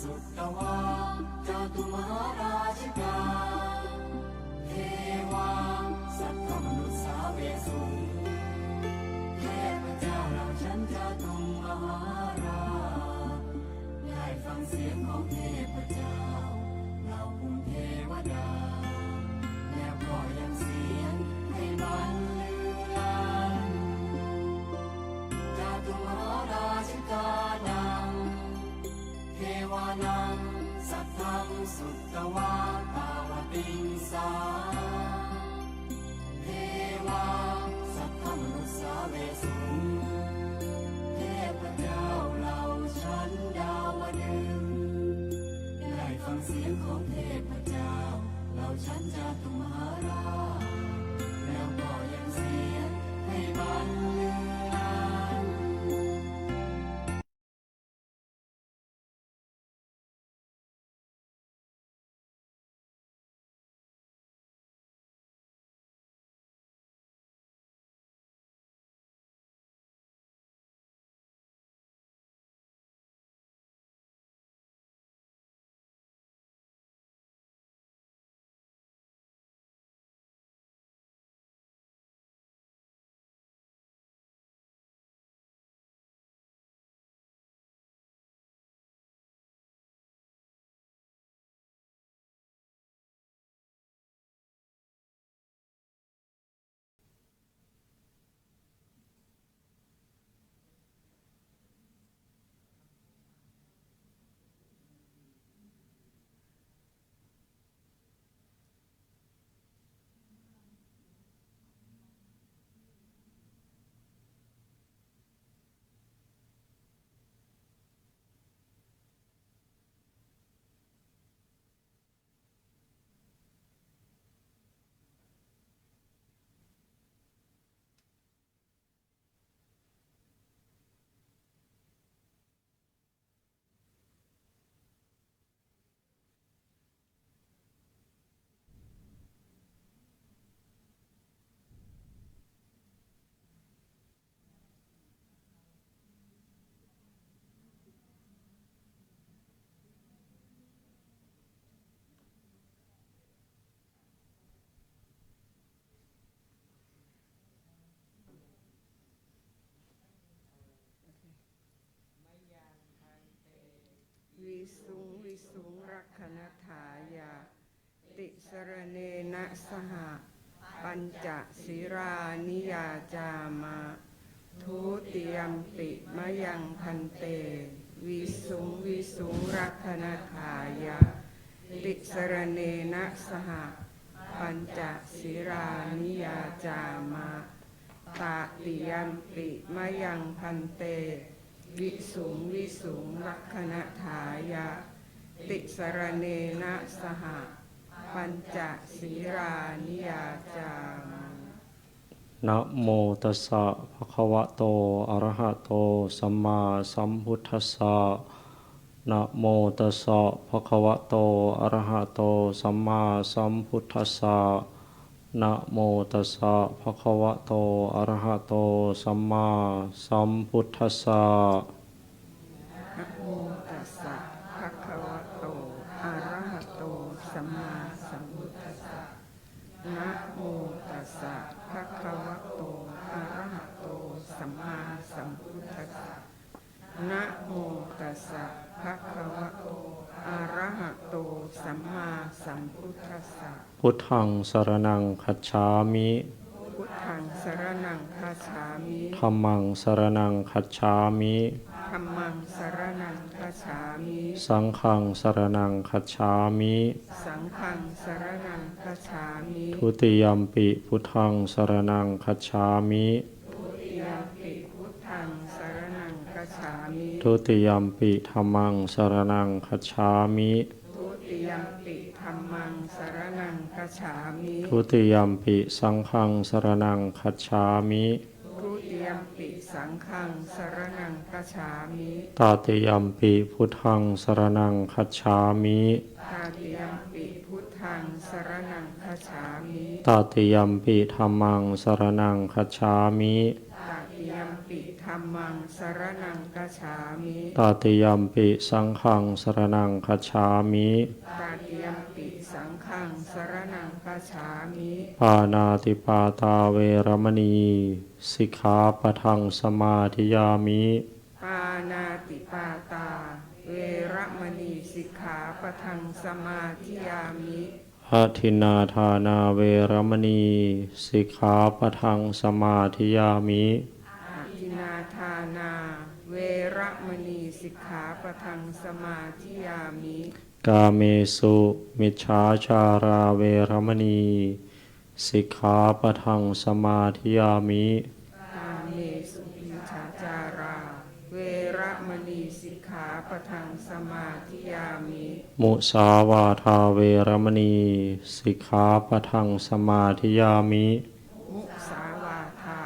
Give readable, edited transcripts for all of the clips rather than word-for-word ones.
สุตวาจาตุมหาราชิกาเทวาสัทธมนุษย์สาเวสุงเทพเจ้าเราฉันจาตุมหาราชได้ฟังเสียงของเทพเจ้าเราภูมิเทวดาแล้วก็ยังเสียงให้บันลือลั่นจาตุมหาราชิกานังเทวานังสัทธังสุตวาตาวติงสาเทวาสัทธมนุษย์สาเวสุงเทพเจ้าเราชั้นดาวดึงส์ได้ฟังเสียงของเทพเจ้าเราชั้นจาตุมหาราชแล้วก็ยังเสียงให้บันลือลั่นวิสุงรักขณถายาติสรเนนะสหปัญจศีรานิยาจามะทุติยมปิมะยังพันเตวิสุงรักขณถายาติสรเนนะสหปัญจศีรานิยาจามะตติยมปิมะยังพันเตวิสุงรักขณถายาติสรเนนะสหปัญจศีรานิยาจามะนะโมตัสสะภะคะวะโตอะระหะโตสัมมาสัมพุทธัสสะนะโมตัสสะภะคะวะโตอะระหะโตสัมมาสัมพุทธัสสะนะโมตัสสะภะคะวะโตอะระหะโตสัมมาสัมพุทธัสสะนะโมตัสสะภะคะวะโตอะระหะโตสัมมาสัมพุทธัสสะนะโมตัสสะภะคะวะโตอะระหะโตสัมมาสัมพุทธัสสะนะโมตัสสะภะคะวะโตอะระหะโตสัมมาสัมพุทธัสสะพุทธังสรณังคัจฉามิพุทธังสรณังคัจฉามิธัมมังสรณังคัจฉามิธัมมังสรณังคัจฉามิสังฆังสรณังคัจฉามิสังฆังสรณังคัจฉามิทุติยัมปิพุทธังสรณังคัจฉามิทุติยัมปิพุทธังสรณังคัจฉามิทุติยัมปิธัมมังสรณังคัจฉามิทุติยัมปิธัมมังสรณังคัจฉามิทุติยัมปิสังฆังสรณังคัจฉามิทุติยัมปิสังฆังสรณังคัจฉามิตติยัมปิพุทธังสรณังคัจฉามิตติยัมปิพุทธังสรณังคัจฉามิตติยัมปิธัมมังสรณังคัจฉามิตติยัมปิธัมมังสรณังคัจ ฉามิ ตติยัมปิสังฆังสรณังคัจฉามิ ตาติยัมปิสังฆังสรณังคัจฉามิ ปานาติปาตาเวรมณีสิกขาปะทังสมาธิยามิ ปานาติปาตาเวระมณีสิกขาปะทังสมาธิยามิ อะทินนาทานาเวรมณีสิกขาปะทังสมาธิยามิ อาทินาทานาเวระมณีสิกขาปะทังสมาธิยามิ กาเมสุมิจฉาจาราเวรมณีสิกขาปะทังสมาธิยามิ กาเมสุมิจฉาจาราเวระมณีสิกขาปะทังสมาธิยามิ มุสาวาทาเวรมณีสิกขาปะทังสมาธิยามิ มุสาวาทา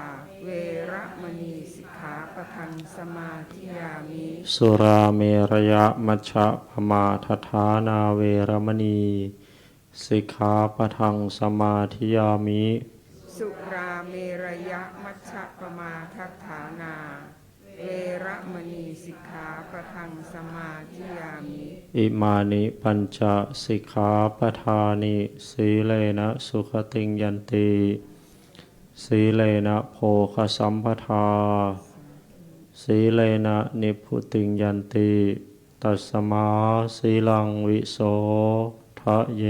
เวระมณีสิกขาปะทังสมาธิยามิ สุราเมรยะมัชฌะปมาทฐานาเวรมณีสิกขาปะทังสมาธิยามิ สุราเมรยะมัชฌปมาทัฏฐานาเวระมณีสิกขาปะทังสมาธิยามิ อิมานิปัญจสิกขาปทานิสีเลนะสุขติงยันติสีเลนะโภคสัมปทาสีเลนะนิพพุติงยันติตัสมาสีลังวิโสทะเย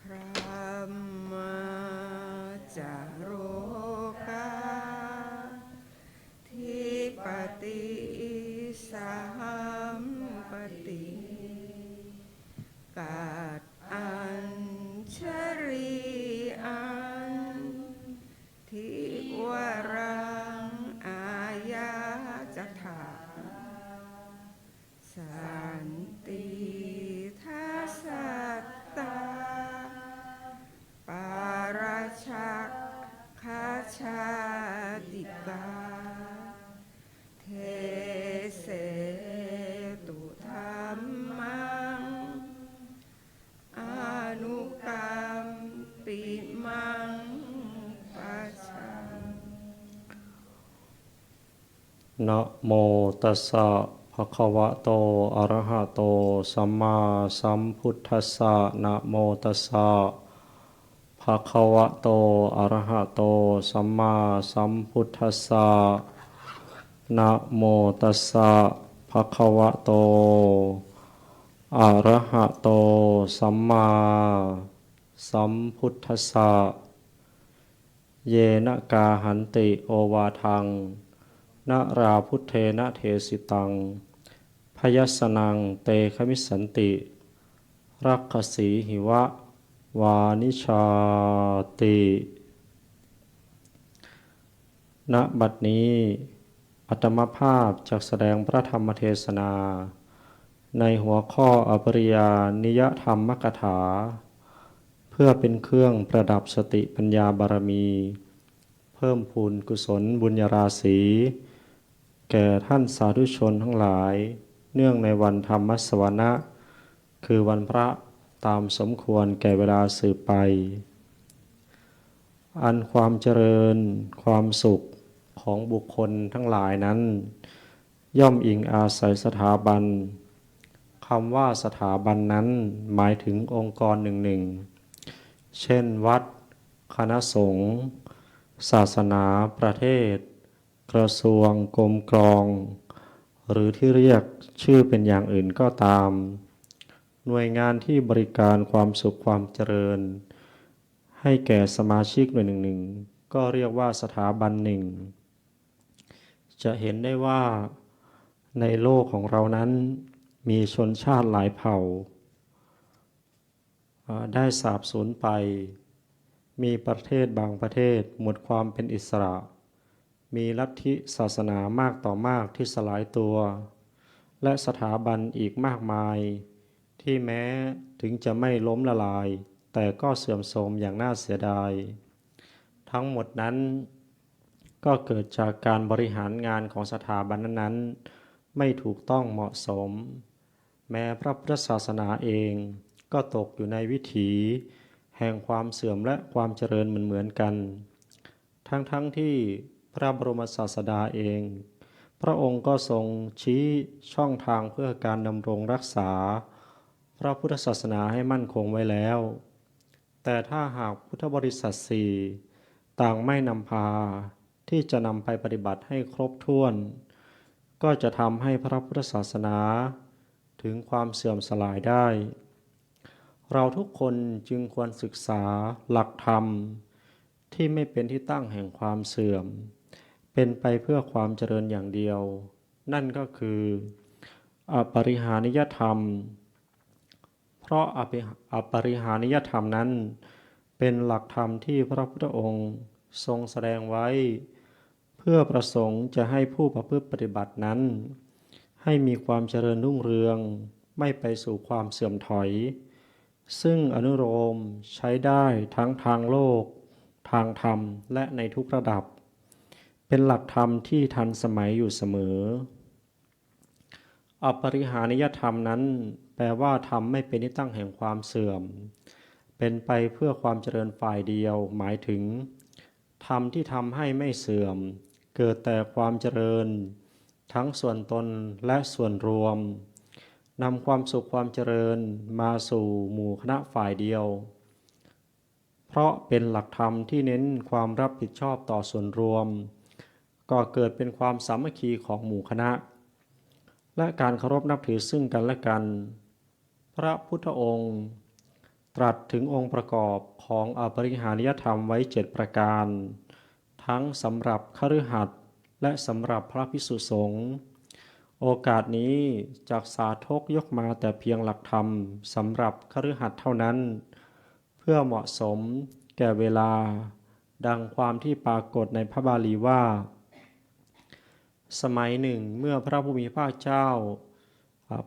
พระมาจาโรกาทิปติสัมปติกาตอัญชริอันทิวรังอายาจถาสันติทัสสัตตาปาราชักขชาติกาเทเสตุธัมมังอนุกัมปิมังปัจฉัง นะโมตัสสะภะคะวะโตอะระหะโตสัมมาสัมพุทธัสสะนะโมตัสสะภะคะวะโตอะระหะโตสัมมาสัมพุทธัสสะนะโมตัสสะภะคะวะโตอะระหะโตสัมมาสัมพุทธัสสะเยนะกาหันติโอวาทังนะราพุทเทนะเทสิตังพยัสสนังเตขมิสสันติรักขสีหิวะวานิชาติณบัดนี้อาตมาภาพจักแสดงพระธรรมเทศนา ในหัวข้ออปริยานิยธรรมกถา เพื่อเป็นเครื่องประดับสติปัญญาบารมี เพิ่มพูนกุศลบุญญาราศี แก่ท่านสาธุชนทั้งหลาย เนื่องในวันธรรมสวนะ คือวันพระตามสมควรแก่เวลาสืบไป อันความเจริญความสุขของบุคคลทั้งหลายนั้น ย่อมอิงอาศัยสถาบันคำว่าสถาบันนั้นหมายถึงองค์กรหนึ่งๆ เช่นวัดคณะสงฆ์ศาสนาประเทศ กระทรวงกรมกรอง หรือที่เรียกชื่อเป็นอย่างอื่นก็ตาม หน่วยงานที่บริการความสุขความเจริญ ให้แก่สมาชิกหน่วยหนึ่งๆ ก็เรียกว่าสถาบันหนึ่ง จะเห็นได้ว่าในโลกของเรานั้นมีชนชาติหลายเผ่าได้สาบสูญไป มีประเทศบางประเทศหมดความเป็นอิสระ มีลัทธิศาสนามากต่อมากที่สลายตัว และสถาบันอีกมากมายที่แม้ถึงจะไม่ล้มละลาย แต่ก็เสื่อมโทรมอย่างน่าเสียดาย ทั้งหมดนั้นก็เกิดจากการบริหารงานของสถาบันนั้นๆไม่ถูกต้องเหมาะสม แม้พระพุทธศาสนาเองก็ตกอยู่ในวิถีแห่งความเสื่อมและความเจริญเหมือนกัน ทั้งที่พระบรมศาสดาเอง พระองค์ก็ทรงชี้ช่องทางเพื่อการดำรงรักษาพระพุทธศาสนาให้มั่นคงไว้แล้ว แต่ถ้าหากพุทธบริษัทสี่ต่างไม่นำพาที่จะนำไปปฏิบัติให้ครบถ้วน ก็จะทำให้พระพุทธศาสนาถึงความเสื่อมสลายได้ เราทุกคนจึงควรศึกษาหลักธรรมที่ไม่เป็นที่ตั้งแห่งความเสื่อม เป็นไปเพื่อความเจริญอย่างเดียว นั่นก็คืออปริหานิยธรรม เพราะอปริหานิยธรรมนั้นเป็นหลักธรรมที่พระพุทธองค์ทรงแสดงไว้ เพื่อประสงค์จะให้ผู้ประพฤติปฏิบัตินั้น ให้มีความเจริญรุ่งเรืองไม่ไปสู่ความเสื่อมถอย ซึ่งอนุโลมใช้ได้ทั้งทางโลกทางธรรมและในทุกระดับ เป็นหลักธรรมที่ทันสมัยอยู่เสมอ อปริหานิยธรรมนั้นแปลว่าธรรมไม่เป็นที่ตั้งแห่งความเสื่อม เป็นไปเพื่อความเจริญฝ่ายเดียว หมายถึงธรรมที่ทำให้ไม่เสื่อม เกิดแต่ความเจริญทั้งส่วนตนและส่วนรวมนำความสุขความเจริญมาสู่หมู่คณะฝ่ายเดียว เพราะเป็นหลักธรรมที่เน้นความรับผิดชอบต่อส่วนรวม ก็เกิดเป็นความสามัคคีของหมู่คณะ และการเคารพนับถือซึ่งกันและกัน พระพุทธองค์ตรัสถึงองค์ประกอบของอปริหานิยธรรมไว้7ประการ ทั้งสำหรับคฤหัสถ์และสำหรับพระภิกษุสงฆ์ โอกาสนี้จักสาธกยกมาแต่เพียงหลักธรรมสำหรับคฤหัสถ์เท่านั้น เพื่อเหมาะสมแก่เวลาดังความที่ปรากฏในพระบาลีว่า สมัยหนึ่งเมื่อพระผู้มีพระเจ้า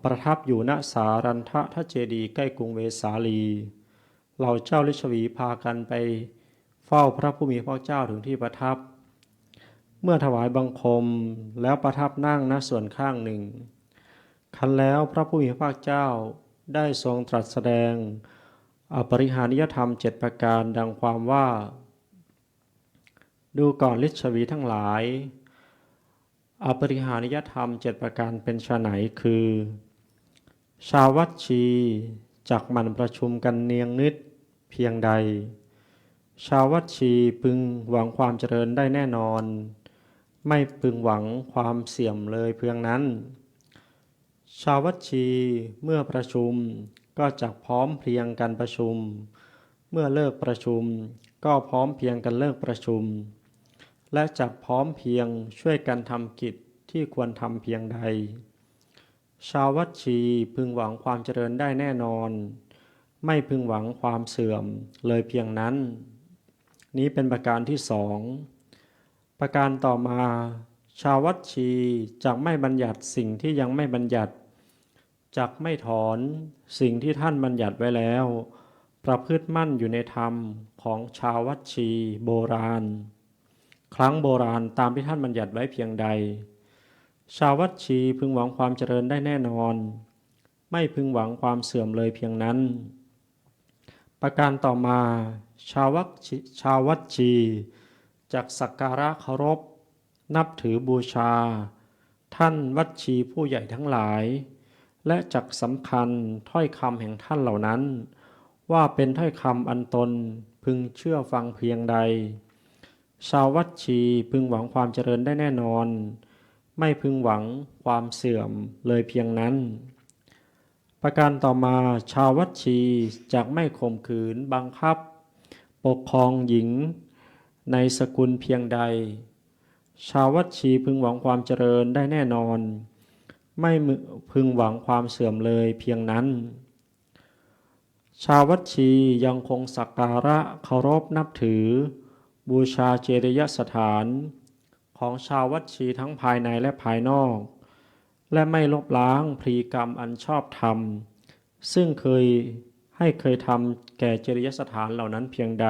ประทับอยู่ณสารันทะเจดีย์ใกล้กรุงเวสาลีเหล่าเจ้าฤาษีพากันไปเฝ้าพระผู้มีพระเจ้าถึงที่ประทับ เมื่อถวายบังคมแล้วประทับนั่งณส่วนข้างหนึ่งครั้นแล้วพระผู้มีพระเจ้าได้ทรงตรัสแสดงอปริหานิยธรรม7ประการดังความว่า ดูก่อนฤาษีทั้งหลายอปริหานิยธรรม7ประการเป็นไฉนคือ ชาววัดชีจักหมั่นประชุมกันเนียงนิดเพียงใด ชาววัดชีพึงหวังความเจริญได้แน่นอน ไม่พึงหวังความเสื่อมเลยเพียงนั้น ชาววัดชีเมื่อประชุมก็จักพร้อมเพรียงกันประชุม เมื่อเลิกประชุมก็พร้อมเพรียงกันเลิกประชุม และจักพร้อมเพียงช่วยกันทำกิจที่ควรทำเพียงใด ชาววัดชีพึงหวังความเจริญได้แน่นอน ไม่พึงหวังความเสื่อมเลยเพียงนั้น นี้เป็นประการที่สอง ประการต่อมา ชาววัดชีจักไม่บัญญัติสิ่งที่ยังไม่บัญญัติจักไม่ถอนสิ่งที่ท่านบัญญัติไว้แล้ว ประพฤติมั่นอยู่ในธรรมของชาววัดชีโบราณ ครั้งโบราณตามที่ท่านบัญญัติไว้เพียงใด ชาววัดชีพึงหวังความเจริญได้แน่นอน ไม่พึงหวังความเสื่อมเลยเพียงนั้น ประการต่อมาชาววัดชีจักสักการะเคารพนับถือบูชาท่านวัดชีผู้ใหญ่ทั้งหลาย และจักสำคัญถ้อยคำแห่งท่านเหล่านั้น ว่าเป็นถ้อยคำอันตนพึงเชื่อฟังเพียงใด ชาววัดชีพึงหวังความเจริญได้แน่นอน ไม่พึงหวังความเสื่อมเลยเพียงนั้น ประการต่อมาชาววัดชีจักไม่ข่มขืนบังคับปกครองหญิงในสกุลเพียงใด ชาววัดชีพึงหวังความเจริญได้แน่นอน ไม่พึงหวังความเสื่อมเลยเพียงนั้น ชาววัดชียังคงสักการะเคารพนับถือบูชาเจดียสถานของชาววัดชีทั้งภายในและภายนอก และไม่ลบล้างพฤติกรรมอันชอบธรรมซึ่งเคยทำแก่เจดียสถานเหล่านั้นเพียงใด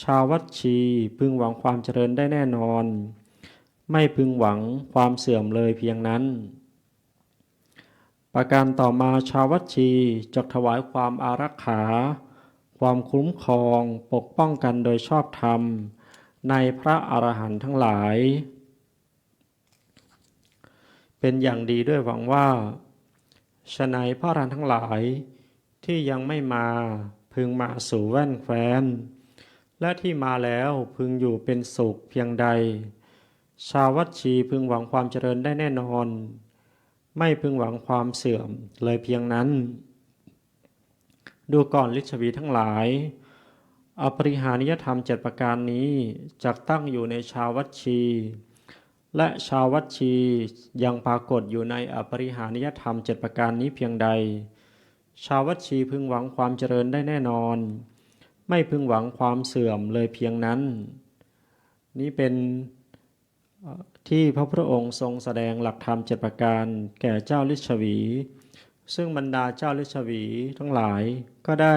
ชาววัดชีพึงหวังความเจริญได้แน่นอน ไม่พึงหวังความเสื่อมเลยเพียงนั้น ประการต่อมาชาววัดชีจักถวายความอารักขาความคุ้มครองปกป้องกันโดยชอบธรรม ในพระอรหันต์ทั้งหลายเป็นอย่างดีด้วยหวังว่าฉะนัยพระอรหันต์ทั้งหลายที่ยังไม่มาพึงมาสู่แว่นแคว้นและที่มาแล้วพึงอยู่เป็นสุขเพียงใดชาววัดชีพึงหวังความเจริญได้แน่นอนไม่พึงหวังความเสื่อมเลยเพียงนั้นดูก่อนฤๅวีทั้งหลายอปริหานิยธรรม7ประการนี้จักตั้งอยู่ในชาววัดชีและชาววัดชียังปรากฏอยู่ในอปริหานิยธรรม7ประการนี้เพียงใดชาววัดชีพึงหวังความเจริญได้แน่นอนไม่พึงหวังความเสื่อมเลยเพียงนั้นนี้เป็นที่พระพุทธองค์ทรงแสดงหลักธรรม7ประการแก่เจ้าฤๅวีซึ่งบรรดาเจ้าฤๅวีทั้งหลายก็ได้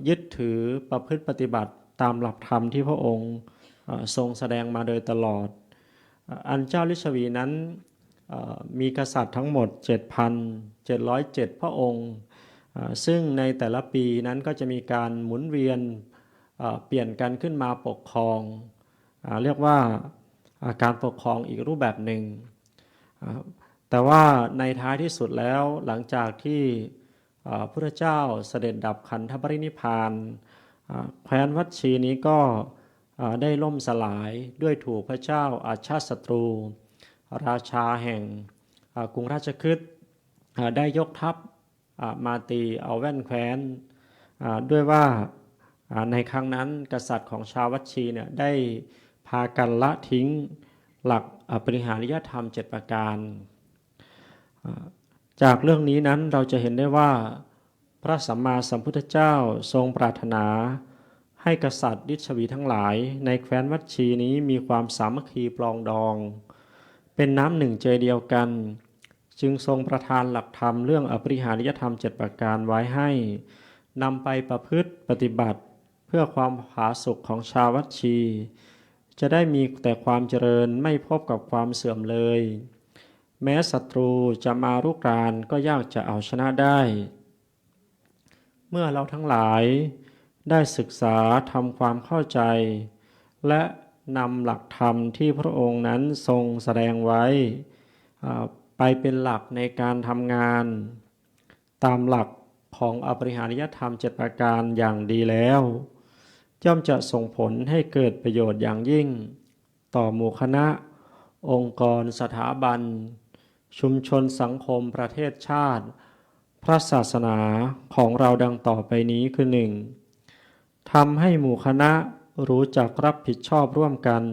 ยึดถือประพฤติปฏิบัติตามหลักธรรมที่พระองค์ทรงแสดงมาโดยตลอดอันเจ้าฤๅวีนั้นมีกษัตริย์ทั้งหมด 7,707 พระองค์ซึ่งในแต่ละปีนั้นก็จะมีการหมุนเวียนเปลี่ยนกันขึ้นมาปกครองเรียกว่าการปกครองอีกรูปแบบหนึ่งแต่ว่าในท้ายที่สุดแล้วหลังจากที่พระพุทธเจ้าเสด็จดับขันธปรินิพพานแคว้นวัดชีนี้ก็ได้ล่มสลายด้วยถูกพระเจ้าอาชาติศัตรูราชาแห่งกรุงราชคฤห์ได้ยกทัพมาตีเอาแว่นแคว้นด้วยว่าในครั้งนั้นกษัตริย์ของชาววัดชีเนี่ยได้พากันละทิ้งหลักปริหาริยธรรม7ประการจากเรื่องนี้นั้นเราจะเห็นได้ว่าพระสัมมาสัมพุทธเจ้าทรงปรารถนาให้กษัตริย์ฤๅวีทั้งหลายในแคว้นวัดชีนี้มีความสามัคคีปรองดองเป็นน้ำหนึ่งใจเดียวกันจึงทรงประทานหลักธรรมเรื่องอปริหาริยธรรม7ประการไว้ให้นำไปประพฤติปฏิบัติเพื่อความผาสุกของชาววัดชีจะได้มีแต่ความเจริญไม่พบกับความเสื่อมเลยแม้ศัตรูจะมารุกรานก็ยากจะเอาชนะได้เมื่อเราทั้งหลายได้ศึกษาทำความเข้าใจและนำหลักธรรมที่พระองค์นั้นทรงแสดงไว้ไปเป็นหลักในการทำงานตามหลักของอปริหาริยธรรม7ประการอย่างดีแล้วย่อมจะส่งผลให้เกิดประโยชน์อย่างยิ่งต่อหมู่คณะองค์กรสถาบันชุมชนสังคมประเทศชาติพระศาสนาของเราดังต่อไปนี้คือ 1. ทำให้หมู่คณะรู้จักรับผิดชอบร่วมกัน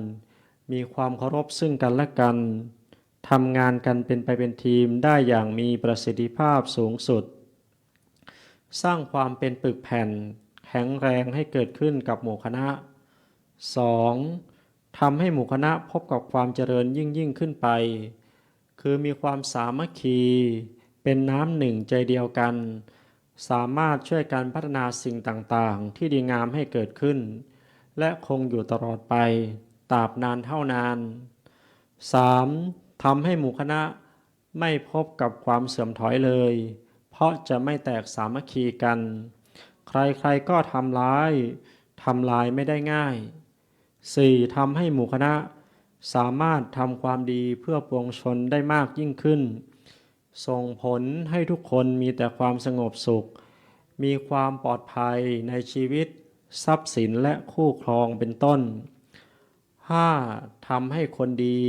มีความเคารพซึ่งกันและกันทำงานกันเป็นทีมได้อย่างมีประสิทธิภาพสูงสุดสร้างความเป็นปึกแผ่นแข็งแรงให้เกิดขึ้นกับหมู่คณะ 2. ทำให้หมู่คณะพบกับความเจริญยิ่งขึ้นไปคือมีความสามัคคีเป็นน้ำหนึ่งใจเดียวกันสามารถช่วยกันพัฒนาสิ่งต่างๆที่ดีงามให้เกิดขึ้นและคงอยู่ตลอดไปตราบนานเท่านาน 3. ทำให้หมู่คณะไม่พบกับความเสื่อมถอยเลยเพราะจะไม่แตกสามัคคีกันใครๆก็ทำลายไม่ได้ง่าย 4. ทำให้หมู่คณะสามารถทำความดีเพื่อปวงชนได้มากยิ่งขึ้นส่งผลให้ทุกคนมีแต่ความสงบสุขมีความปลอดภัยในชีวิตทรัพย์สินและคู่ครองเป็นต้น 5. ทำให้คนดี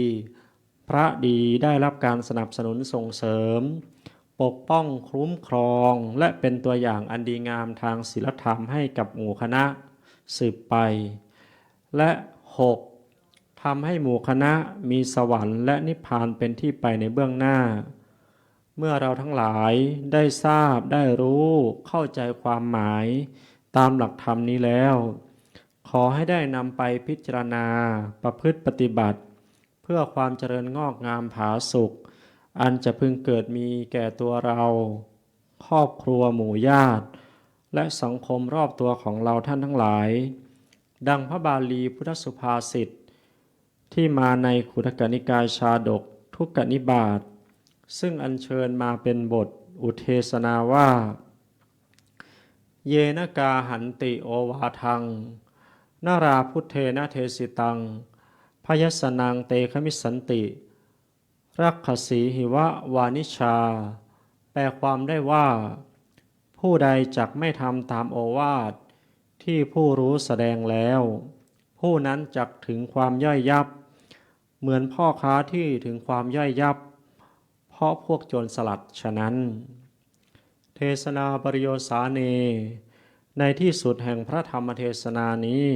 พระดีได้รับการสนับสนุนส่งเสริมปกป้องคุ้มครองและเป็นตัวอย่างอันดีงามทางศีลธรรมให้กับหมู่คณะสืบไปและ 6. ทำให้หมู่คณะมีสวรรค์และนิพพานเป็นที่ไปในเบื้องหน้าเมื่อเราทั้งหลายได้ทราบได้รู้เข้าใจความหมายตามหลักธรรมนี้แล้วขอให้ได้นำไปพิจารณาประพฤติปฏิบัติเพื่อความเจริญงอกงามผาสุกอันจะพึงเกิดมีแก่ตัวเราครอบครัวหมู่ญาติและสังคมรอบตัวของเราท่านทั้งหลายดังพระบาลีพุทธสุภาษิตที่มาในขุทกนิกายชาดกทุกกนิบาตซึ่งอัญเชิญมาเป็นบทอุเทศนาว่าเยนกาหันติโอวาทัง นาราพุทเทนะเทสิตังพยัสนังเตคมิสันติรักขสีหิวะวานิชาแปลความได้ว่า ผู้ใดจักไม่ทำตามโอวาทที่ผู้รู้แสดงแล้ว ผู้นั้นจักถึงความย่อยยับ เหมือนพ่อค้าที่ถึงความย่อยยับ เพราะพวกโจรสลัดฉะนั้น เทศนาปริโยสาเน ในที่สุดแห่งพระธรรมเทศนานี้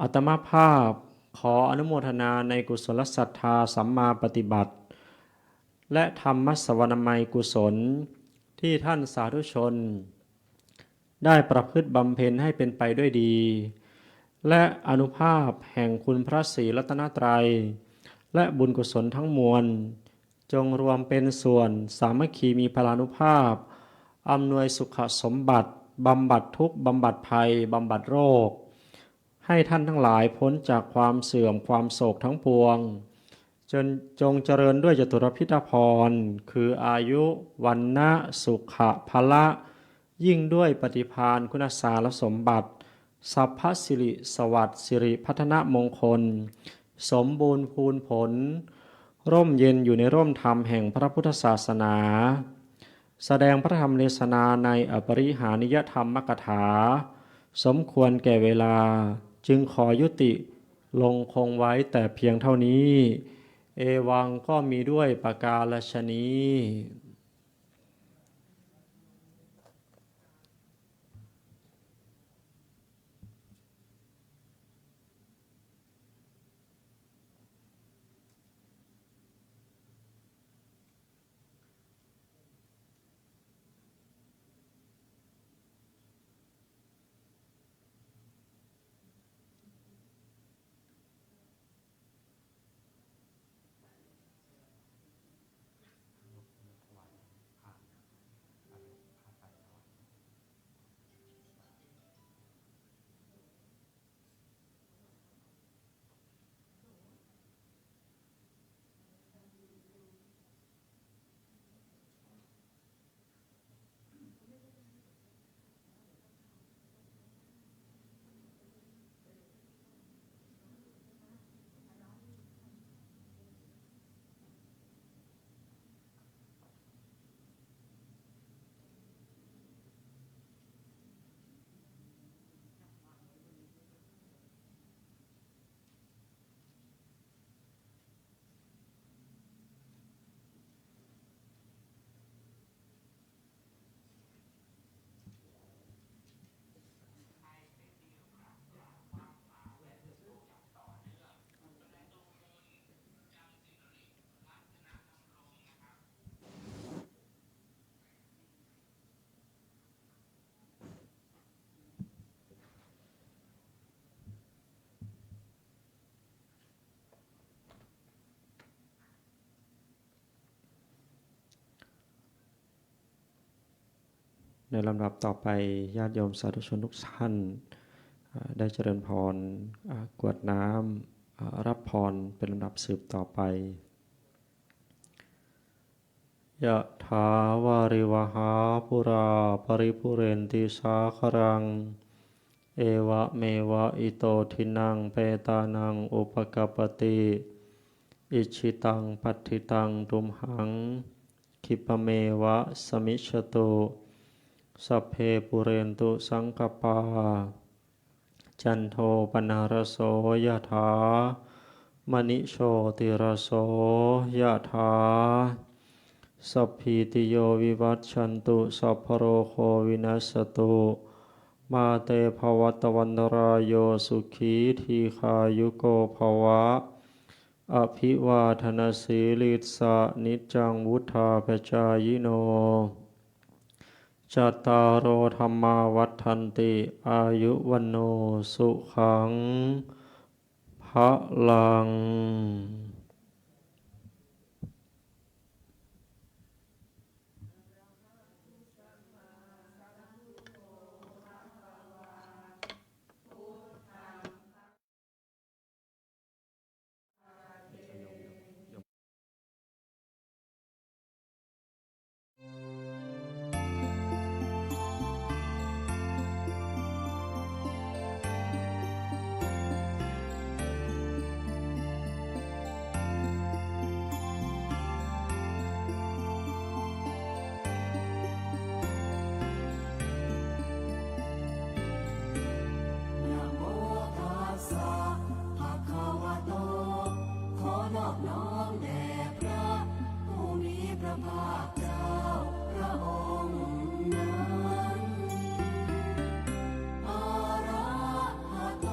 อาตมาภาพขออนุโมทนาในกุศลศรัทธาสัมมาปฏิบัติและธรรมสวรรมัยกุศลที่ท่านสาธุชนได้ประพฤติบำเพ็ญให้เป็นไปด้วยดี และอนุภาพแห่งคุณพระศรีรัตนตรัยและบุญกุศลทั้งมวลจงรวมเป็นส่วนสามัคคีมีพลานุภาพอำนวยสุขสมบัติบำบัดทุกข์บำบัดภัยบำบัดโรคให้ท่านทั้งหลายพ้นจากความเสื่อมความโศกทั้งปวงจงเจริญด้วยจตุรพิธพรคืออายุวันนะสุขะพละยิ่งด้วยปฏิภาณคุณสารสมบัติสัพพสิริสวัสดิ์สิริพัฒนมงคลสมบูรณ์พูนผลร่มเย็นอยู่ในร่มธรรมแห่งพระพุทธศาสนาแสดงพระธรรมเทศนาในอปริหานิยธรรมกถาสมควรแก่เวลาจึงขอยุติลงคงไว้แต่เพียงเท่านี้เอวังก็มีด้วยประกาศชนีในลำดับต่อไปญาติโยมสาธุชนทุกท่านได้เจริญพรกรวดน้ำรับพรเป็นลำดับสืบต่อไปยะถาวาริวหาปุราปริปุเรนติสาครังเอวะเมวะอิโตทินังเปตานังอุปกัปปติอิชิตังปัฏฐิตังตุมหังคิปะเมวะสมิชตุสัพเพปุเรนตุสังกปาจันโทปนารโสยะถามณิโชติรโสยะถาสัพพิติโยวิวัตชันตุสัพพโรโควินัสตุมาเตภวัตวันตรายโยสุขีทีขายุโกภวะอภิวาทนาสีลิสะนิจังวุธาปจายโนจัตตารโอธรรมาวัฏันติอายุวันโนสุขังภะลัง น้อมแด่พระผู้มีพระภาคเจ้าพระองค์นั้นอะระหะโต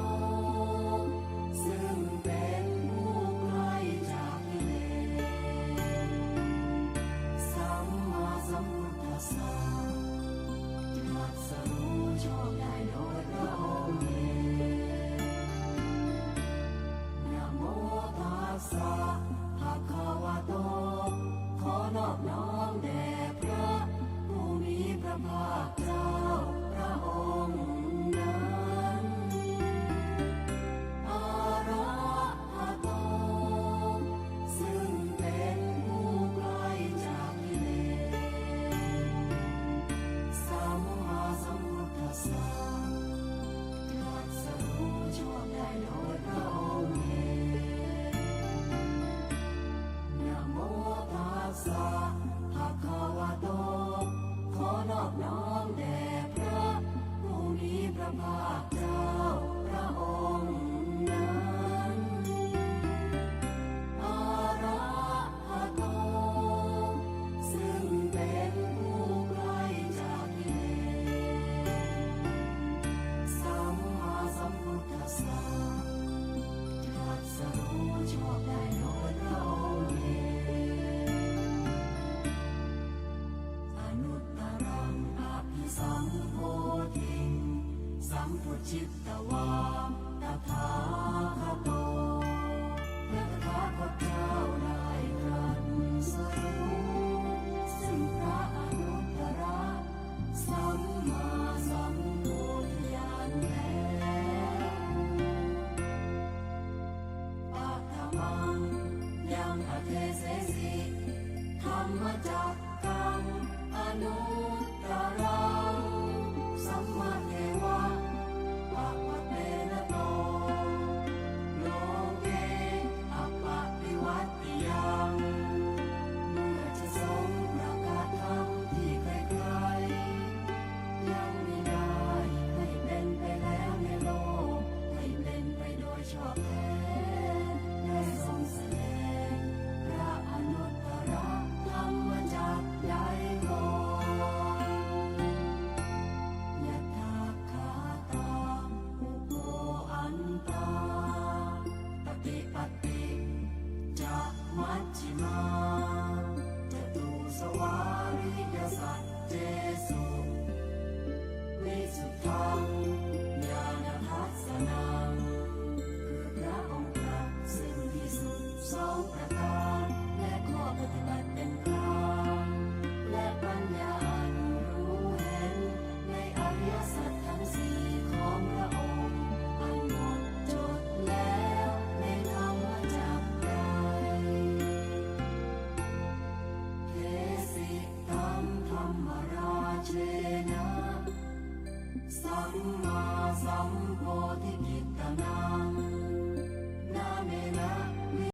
ซึ่งเป็นผู้ไกลจากกิเลสสัมมาสัมพุทธัสสะตรัสรู้ชอบได้โดยพระองค์เองนะโมตัสสะภะคะวะโตขอนอบน้อมแด่พระผู้มีพระภาคเจ้าพระองค์นั้นอะระหะโตซึ่งเป็นผู้ไกลจากกิเลสสัมมาสัมพุทธัสสะตรัสรู้ชอบได้โดยพระองค์เองนะโมตัสสะภะคะวะโตขอนอบน้อมแด่พระผู้มีพระภาคเจ้าพระองค์นั้นอะระหะโตซึ่งเป็นผู้ไกลจากกิเลสสัมมาสัมพุทธัสสะตรัสรู้ชอบได้โดยพระองค์เองอนุตตรังอภิสัมโพธิงสัมพุทธิตวาตถาคโตพระตถาคตเจ้าได้ตรัสรู้ซึ่งพระอนุตตรสัมมาสัมโพธิญาณแล้วปัตตมังยังอเทเสสิธรรมจักกังอนุตตรังสัมมาเทวะปะปะเตนะโตโลเกอัปปะวิวัตติยังเมื่อจะทรงประกาศธรรมที่ใครๆยังไม่ได้ให้เป็นไปแล้วในโลกให้เป็นไปโดยชอบแท้ได้ทรงแสดงพระอนุตตรธรรมจักรได้ก่อนยะถาคาตาอุโปอันตาปฏิปัตติจะมัชฌิมาจตุสวาริยสัจเจสุวิสุทธังญาณทัสสนังคือพระองค์ตรัสซึ่งที่สุดสองประการ